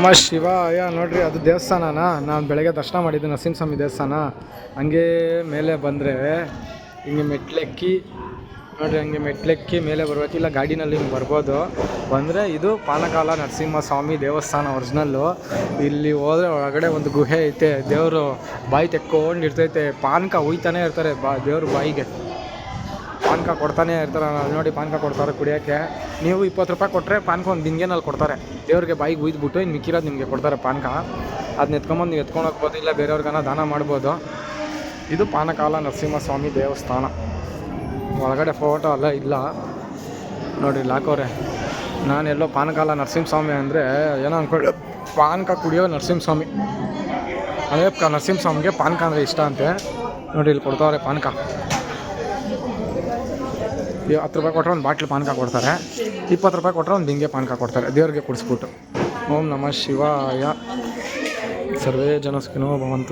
ನಮ ಶಿವಾಯ. ನೋಡ್ರಿ ಅದು ದೇವಸ್ಥಾನನ ನಾನು ಬೆಳಗ್ಗೆ ದರ್ಶನ ಮಾಡಿದ್ದು ನರಸಿಂಹಸ್ವಾಮಿ ದೇವಸ್ಥಾನ. ಹಂಗೆ ಮೇಲೆ ಬಂದರೆ ಹಿಂಗೆ ಮೆಟ್ಲೆಕ್ಕಿ ನೋಡಿರಿ, ಹಂಗೆ ಮೆಟ್ಲೆಕ್ಕಿ ಮೇಲೆ ಬರ್ಬೇಕು, ಇಲ್ಲ ಗಾಡಿನಲ್ಲಿ ಹಿಂಗೆ ಬರ್ಬೋದು. ಬಂದರೆ ಇದು ಪಾನಕಾಲ ನರಸಿಂಹಸ್ವಾಮಿ ದೇವಸ್ಥಾನ ಒರಿಜಿನಲ್ಲು. ಇಲ್ಲಿ ಹೋದರೆ ಒಳಗಡೆ ಒಂದು ಗುಹೆ ಐತೆ, ದೇವರು ಬಾಯಿ ತೆಕ್ಕೊಂಡು ಇರ್ತೈತೆ, ಪಾನಕ ಹುಯ್ತಾನೆ ಇರ್ತಾರೆ ದೇವ್ರ ಬಾಯಿಗೆ ಪಾನಕ ಕೊಡ್ತಾನೆ ಇರ್ತಾರೆ. ನೋಡಿ ಪಾನಕ ಕೊಡ್ತಾರೆ ಕುಡಿಯೋಕ್ಕೆ. ನೀವು 20 ರೂಪಾಯಿ ಕೊಟ್ಟರೆ ಪಾನಕ ಒಂದು ಬಿಂದಿಗೆನಲ್ಲಿ ಕೊಡ್ತಾರೆ, ದೇವ್ರಿಗೆ ಬಾಯಿಗೆ ಹುಯ್ದುಬಿಟ್ಟು ಇನ್ನು ಮಿಕ್ಕಿರೋದು ನಿಮಗೆ ಕೊಡ್ತಾರೆ ಪಾನಕ. ಅದನ್ನ ಎತ್ಕೊಂಬಂದು ನೀವು ಎತ್ಕೊಂಡು ಹೋಗ್ಬೋದು, ಇಲ್ಲ ಬೇರೆಯವ್ರಿಗಾನ ದಾನ ಮಾಡ್ಬೋದು. ಇದು ಪಾನಕಾಲ ನರಸಿಂಹಸ್ವಾಮಿ ದೇವಸ್ಥಾನ. ಒಳಗಡೆ ಫೋಟೋ ಎಲ್ಲ ಇಲ್ಲ ನೋಡಿರಿ, ಲಾಕೋರೆ. ನಾನೆಲ್ಲೋ ಪಾನಕಾಲ ನರಸಿಂಹಸ್ವಾಮಿ ಅಂದರೆ ಏನೋ ಅಂದ್ಕೊಳ್ಳಿ, ಪಾನಕ ಕುಡಿಯೋ ನರಸಿಂಹಸ್ವಾಮಿ. ಅದೇ ನರಸಿಂಹಸ್ವಾಮಿಗೆ ಪಾನಕ ಅಂದರೆ ಇಷ್ಟ ಅಂತೆ. ನೋಡಿ ಇಲ್ಲಿ ಕೊಡ್ತಾವ್ರೆ ಪಾನಕ. 10 ರೂಪಾಯಿ ಕೊಟ್ಟರೆ ಒಂದು ಬಾಟ್ಲು ಪಾನಕ ಕೊಡ್ತಾರೆ, 20 ರೂಪಾಯಿ ಕೊಟ್ಟರೆ ಒಂದು ಬಿಂಗೆ ಪಾನಕ ಕೊಡ್ತಾರೆ ದೇವ್ರಿಗೆ ಕುಡಿಸ್ಬಿಟ್ಟು. ಓಂ ನಮಃ ಶಿವಾಯ. ಸರ್ವೇ ಜನ ಸುಖಿನೋ ಭವಂತು.